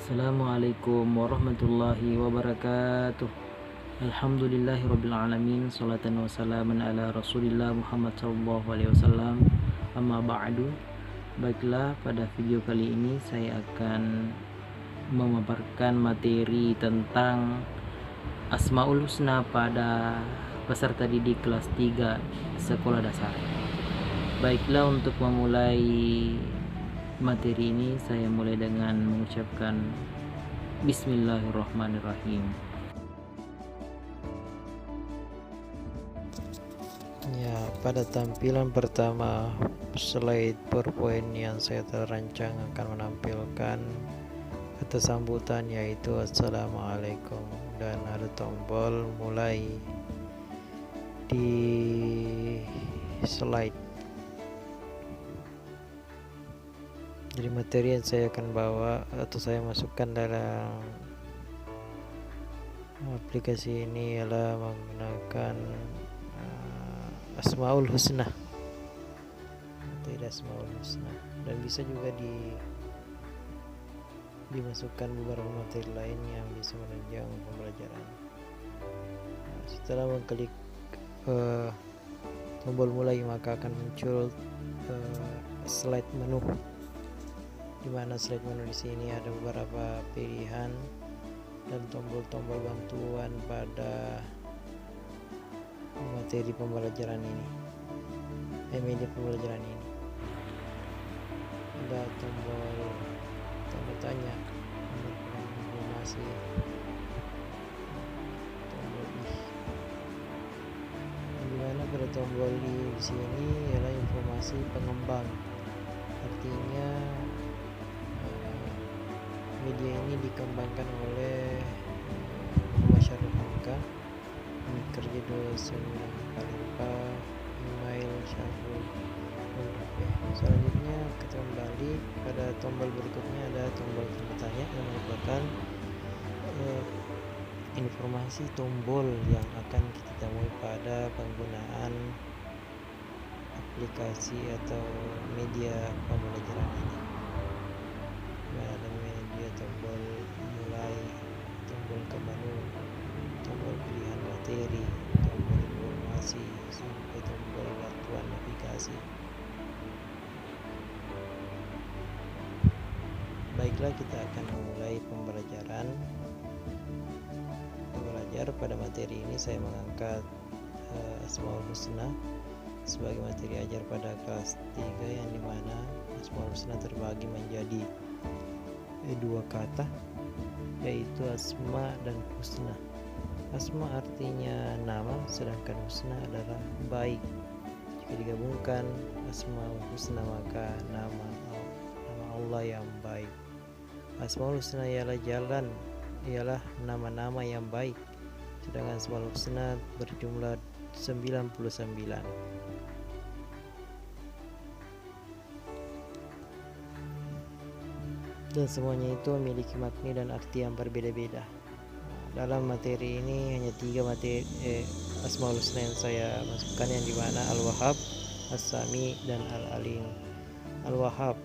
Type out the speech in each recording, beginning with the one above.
Assalamualaikum warahmatullahi wabarakatuh. Alhamdulillahirrabbilalamin. Salatan wa salaman ala rasulillah Muhammad sallallahu alaihi wasallam. Amma ba'du. Baiklah, pada video kali ini saya akan memaparkan materi tentang Asmaul Husna pada peserta didik kelas 3 sekolah dasar. Baiklah, untuk memulai materi ini saya mulai dengan mengucapkan Bismillahirrahmanirrahim. Ya, pada tampilan pertama slide PowerPoint yang saya terancang akan menampilkan kata sambutan yaitu Assalamualaikum, dan ada tombol mulai di slide. Jadi materi yang saya akan bawa atau saya masukkan dalam aplikasi ini ialah menggunakan Asmaul Husna, tidak Asmaul Husna, dan bisa juga dimasukkan beberapa materi lain yang bisa menunjang pembelajaran. Setelah mengklik tombol mulai, maka akan muncul slide menu, di mana slide menu di sini ada beberapa pilihan dan tombol-tombol bantuan pada materi pembelajaran ini, media pembelajaran ini. Ada tombol tanda tanya, informasi, tombol di mana pada tombol di sini ialah informasi pengembang. Artinya media ini dikembangkan oleh Syarul Hamka, kerja dosen Kalimpa, email Syarul. Selanjutnya kita kembali pada tombol berikutnya, ada tombol tanda tanya yang merupakan informasi tombol yang akan kita temui pada penggunaan aplikasi atau media pembelajaran ini. Ada media tombol mulai, tombol ke menu, tombol pilihan materi, tombol informasi, sampai tombol bantuan navigasi. Baiklah, kita akan memulai pembelajaran. Pada materi ini saya mengangkat Asmaul Husna sebagai materi ajar pada kelas 3, yang dimana Asmaul Husna terbagi menjadi dua kata, yaitu asma dan husna. Asma artinya nama, sedangkan husna adalah baik. Jika digabungkan Asmaul Husna, maka nama Allah yang baik. Asmaul Husna ialah nama-nama yang baik, sedangkan Asmaul Husna berjumlah 99. Dan semuanya itu memiliki makna dan arti yang berbeda-beda. Dalam materi ini hanya 3 materi Asmaul Husna yang saya masukkan, yang dimana Al-Wahhab, As-Sami, dan Al-Alim. Al-Wahhab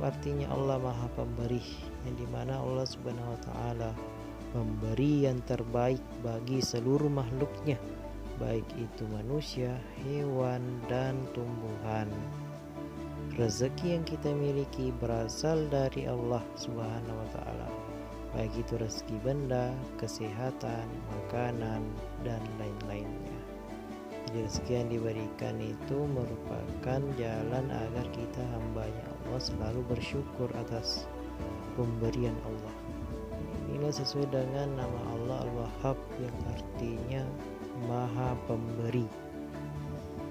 artinya Allah Maha Pemberi, yang dimana Allah Subhanahu wa Ta'ala memberi yang terbaik bagi seluruh makhluknya, baik itu manusia, hewan, dan tumbuhan. Rezeki yang kita miliki berasal dari Allah Subhanahu wa Ta'ala, baik itu rezeki benda, kesehatan, makanan, dan lain-lainnya. Jadi rezeki yang diberikan itu merupakan jalan agar kita hambanya Allah selalu bersyukur atas pemberian Allah. Inilah sesuai dengan nama Allah Al-Wahhab, yang artinya Maha Pemberi,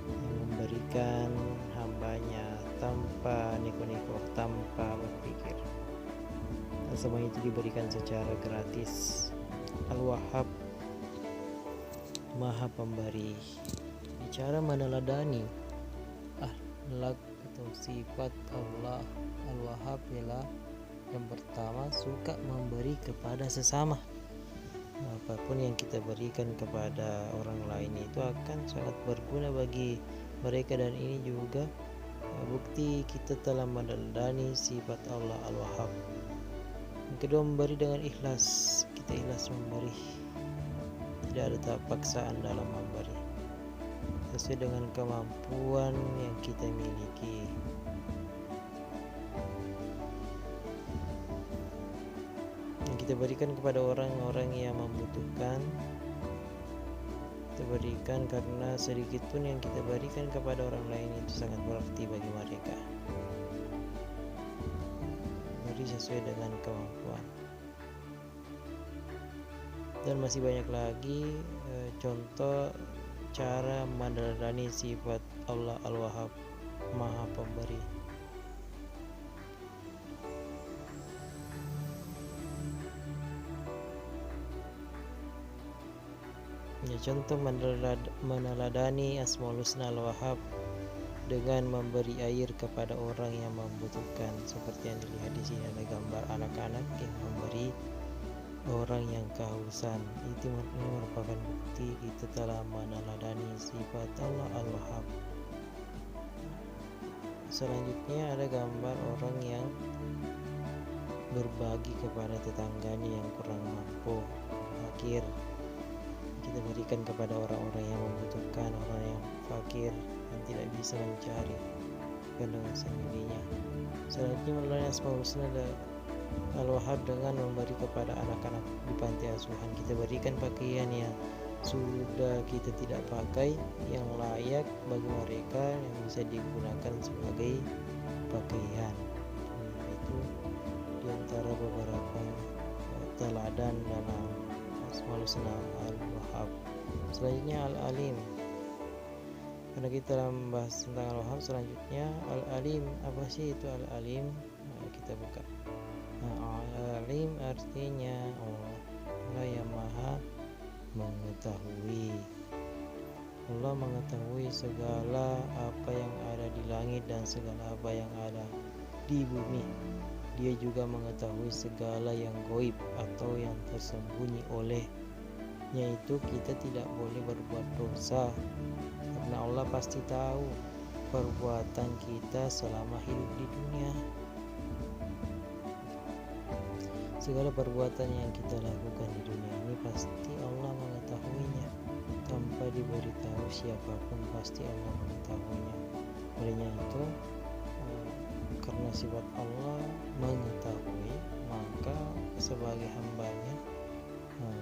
yang memberikan hambanya tanpa neko-neko, tanpa berpikir. Dan semua itu diberikan secara gratis. Al-Wahhab, Maha Pemberi. Bicara meneladani akhlak atau sifat Allah Al-Wahhab ialah yang pertama, suka memberi kepada sesama. Apapun yang kita berikan kepada orang lain itu akan sangat berguna bagi mereka, dan ini juga bukti kita telah meneladani sifat Allah Al-Wahhab. Yang kedua, memberi dengan ikhlas. Kita ikhlas memberi, tidak ada tahap paksaan dalam memberi, sesuai dengan kemampuan yang kita miliki. Yang kita berikan kepada orang-orang yang membutuhkan, kita berikan karena sedikit pun yang kita berikan kepada orang lain itu sangat berarti bagi mereka. Beri sesuai dengan kemampuan. Dan masih banyak lagi contoh cara meneladani sifat Allah Al-Wahhab, Maha Pemberi. Ya, contoh meneladani Asmaul Husna Al-Wahhab dengan memberi air kepada orang yang membutuhkan, seperti yang dilihat di sini ada gambar anak-anak yang memberi orang yang kehausan. Itu merupakan bukti kita telah meneladani sifat Allah Al-Wahhab. Selanjutnya ada gambar orang yang berbagi kepada tetangganya yang kurang mampu, fakir. Kita berikan kepada orang-orang yang membutuhkan, orang yang fakir yang tidak bisa mencari dengan sendirinya. Selanjutnya melalui Asmaul Husna Al-Wahhab dengan memberi kepada anak-anak di panti asuhan. Kita berikan pakaian yang sudah kita tidak pakai, yang layak bagi mereka, yang bisa digunakan sebagai pakaian. Itu diantara beberapa teladan dalam Asmaul Husna Al-Wahhab. Selanjutnya Al-Alim. Karena kita membahas tentang Al-Wahhab, selanjutnya Al-Alim. Apa sih itu Al-Alim? Kita buka. Al-Alim artinya Allah yang Maha mengetahui. Allah mengetahui segala apa yang ada di langit dan segala apa yang ada di bumi. Dia juga mengetahui segala yang gaib atau yang tersembunyi olehnya. Itu kita tidak boleh berbuat dosa, karena Allah pasti tahu perbuatan kita selama hidup di dunia. Segala perbuatan yang kita lakukan di dunia ini pasti Allah mengetahuinya. Tanpa diberitahu siapapun, pasti Allah mengetahuinya. Olehnya itu, karena sifat Allah mengetahui, maka sebagai hambanya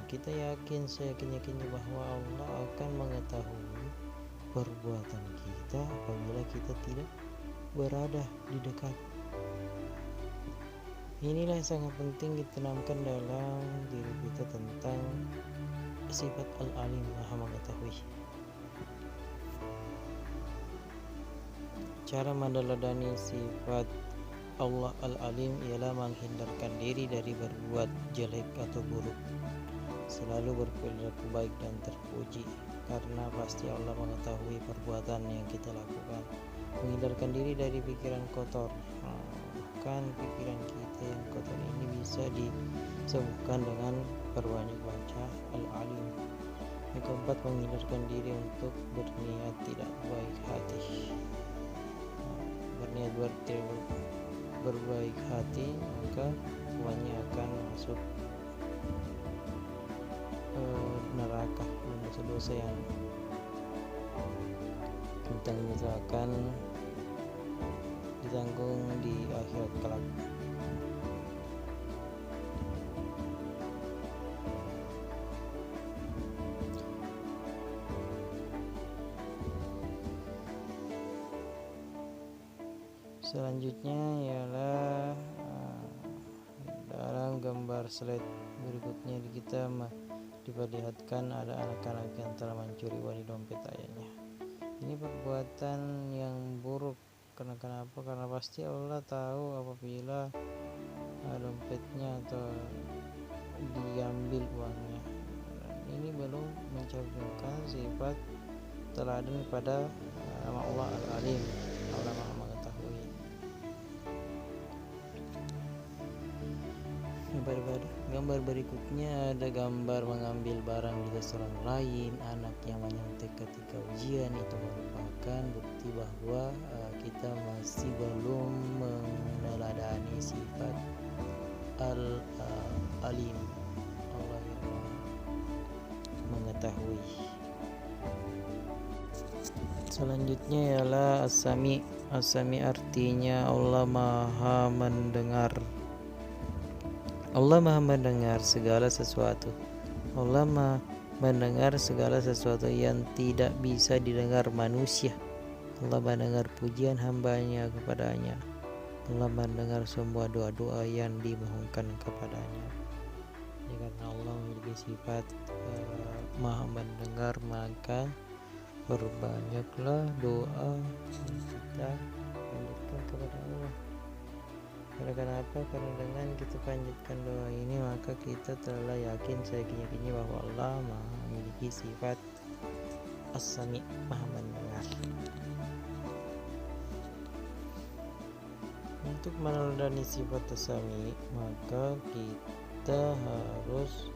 kita yakin, seyakin-yakinnya bahwa Allah akan mengetahui perbuatan kita apabila kita tidak berada di dekat. Inilah yang sangat penting ditanamkan dalam diri kita tentang sifat Al-Alim, Maha mengetahui. Cara meneladani sifat Allah Al-Alim ialah menghindarkan diri dari berbuat jelek atau buruk, selalu berperilaku baik dan terpuji, karena pasti Allah mengetahui perbuatan yang kita lakukan. Menghindarkan diri dari pikiran kotor. Kan pikiran kita yang kotor ini bisa disembuhkan dengan perbanyak baca Al-Alim. Yang keempat, menghindarkan diri untuk berniat tidak baik hati. Berniat berbaik hati, maka uangnya akan masuk neraka dan dosa-dosa yang tentang itu akan ditanggung di akhirat kelak. Selanjutnya ialah dalam gambar slide berikutnya kita diperlihatkan ada anak-anak yang telah mencuri uang di dompet ayahnya. Ini perbuatan yang buruk. Kenapa? Karena pasti Allah tahu apabila dompetnya atau diambil uangnya. Dan ini belum mencerminkan sifat teladan pada Allah Al-Alim, Allah Maha mengetahui. Gambar berikutnya ada gambar mengambil barang di tas orang lain, anak yang menyontek ketika ujian. Itu merupakan bukti bahwa kita masih belum meneladani sifat Al-Alim. alim. Allah yang mengetahui. Selanjutnya ialah as-sami. As-sami artinya Allah Maha mendengar. Allah Maha mendengar segala sesuatu. Allah Maha mendengar segala sesuatu yang tidak bisa didengar manusia. Allah mendengar pujian hambanya kepadanya. Allah mendengar semua doa-doa yang dimohonkan kepadanya. Jadi karena Allah memiliki sifat Maha mendengar, maka perbanyaklah doa yang kita panjatkan kepada Allah. Karena kenapa? Karena dengan kita panjatkan doa ini, maka kita telah yakin seyakin-yakinnya bahwa Allah memiliki sifat as-sami, Maha mendengar. Untuk meneladani sifat as-sami, maka kita harus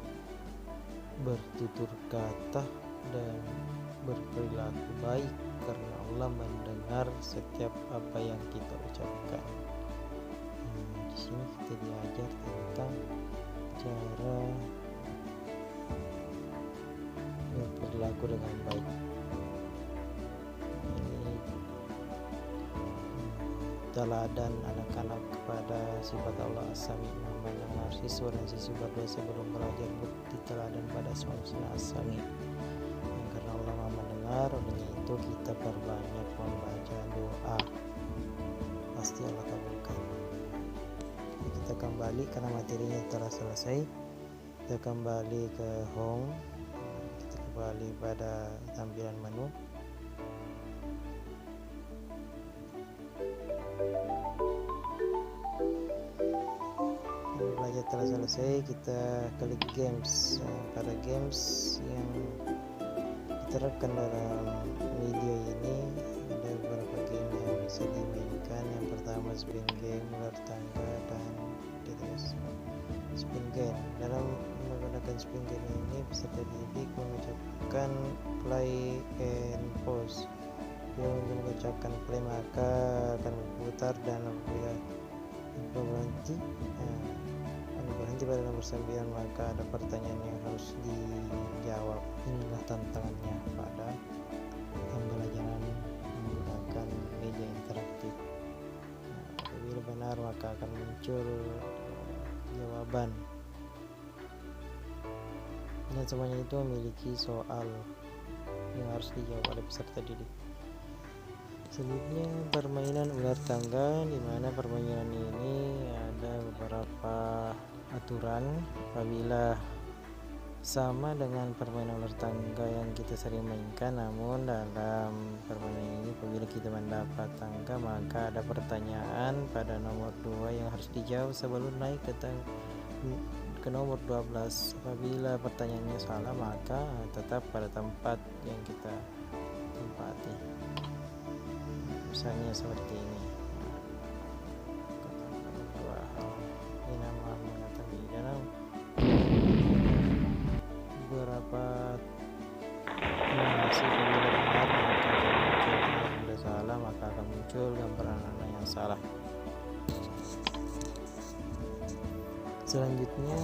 bertutur kata dan berperilaku baik, karena Allah mendengar setiap apa yang kita ucapkan. Di sini kita diajar tentang cara berperilaku dengan baik. Ini teladan anak-anak kepada sifat Allah as-sami, Maha mendengar. Siswa dan siswi berdua sebelum belajar bukti teladan pada Asmaul Husna as-sami. Karena Allah Maha mendengar, olehnya itu kita perbanyak membaca doa, pasti Allah kabulkan. Kita kembali karena materinya telah selesai. Kita kembali ke home. Kita kembali pada tampilan menu. Belajar telah selesai, kita klik games. Pada games yang diterapkan dalam video ini ada beberapa game yang bisa dimainkan. Yang pertama spin game, ular tangga, dan spin game. Dalam menggunakan spin game ini peserta didik mengucapkan play and pause. Bila mengucapkan play maka akan berputar, dan apabila berhenti pada nomor 9 maka ada pertanyaan yang harus dijawab. Inilah tantangannya pada pembelajaran menggunakan media interaktif. Apabila benar maka akan muncul jawaban, dan semuanya itu memiliki soal yang harus dijawab oleh peserta didik. Selanjutnya permainan ular tangga, di mana permainan ini ada beberapa aturan. Apabila sama dengan permainan ular tangga yang kita sering mainkan, namun dalam permainan ini apabila kita mendapat tangga maka ada pertanyaan pada nomor 2 yang harus dijawab sebelum naik ke nomor 12. Apabila pertanyaannya salah maka tetap pada tempat yang kita tempati. Misalnya seperti ini. Ini nama mengatakan di dalam beberapa masih apabila benar maka akan muncul, apabila salah maka akan muncul gambaran anak yang salah. Selanjutnya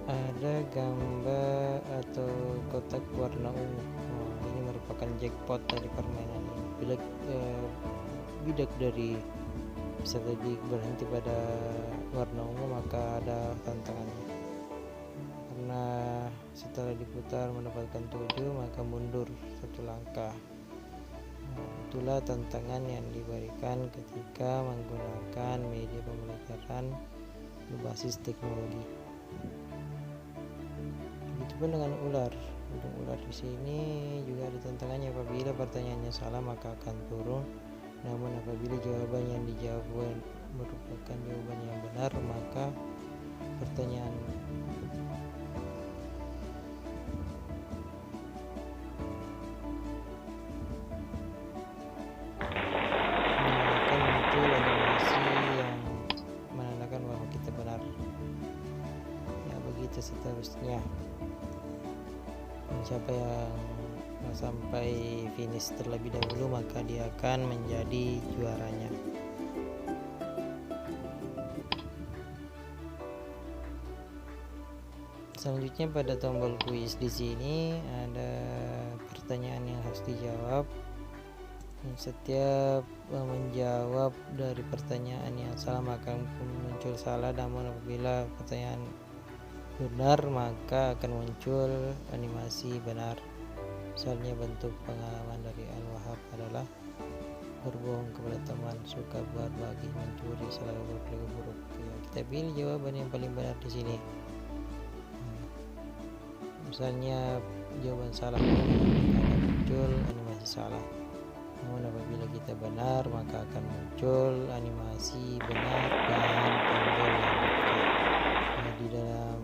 ada gambar atau kotak warna ungu. Ini merupakan jackpot dari permainan ini. Bila bidak dari peserta didik berhenti pada warna ungu maka ada tantangannya. Karena setelah diputar mendapatkan 7 maka mundur 1 langkah. Itulah tantangan yang diberikan ketika menggunakan media pembelajaran berbasis teknologi. Begitupun dengan ular. Untuk ular di sini juga ada tantangannya. Apabila pertanyaannya salah maka akan turun. Namun apabila jawaban yang dijawab merupakan jawaban yang benar maka pertanyaan akan muncul animasi yang menandakan bahwa kita benar. Ya begitu seterusnya. Siapa yang sampai finish terlebih dahulu maka dia akan menjadi juaranya. Selanjutnya pada tombol kuis di sini ada pertanyaan yang harus dijawab. Setiap menjawab dari pertanyaan yang salah maka muncul salah, namun apabila pertanyaan benar maka akan muncul animasi benar. Misalnya bentuk pengalaman dari Al-Wahhab adalah berbohong kepada teman, suka berbagi, mencuri, selalu berperilaku buruk. Ya, kita pilih jawaban yang paling benar di sini. Misalnya jawaban salah akan muncul animasi salah, namun apabila kita benar maka akan muncul animasi benar dan tombol yang tepat. Nah, di dalam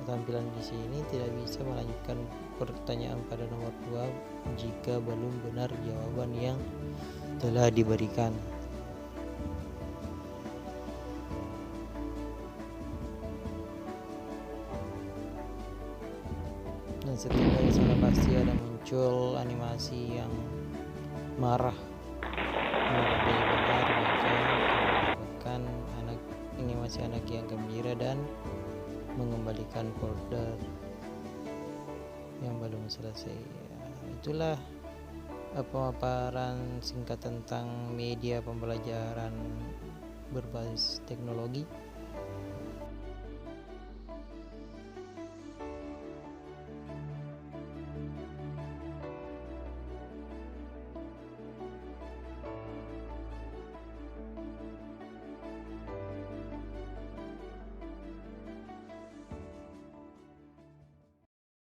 tampilan di sini tidak bisa melanjutkan pertanyaan pada nomor 2 jika belum benar jawaban yang telah diberikan. Dan setiap kali salah pasti ada muncul animasi yang marah. Apabila benar maka mendapatkan animasi anak yang gembira dan mengembalikan folder yang belum selesai. Itulah pemaparan singkat tentang media pembelajaran berbasis teknologi.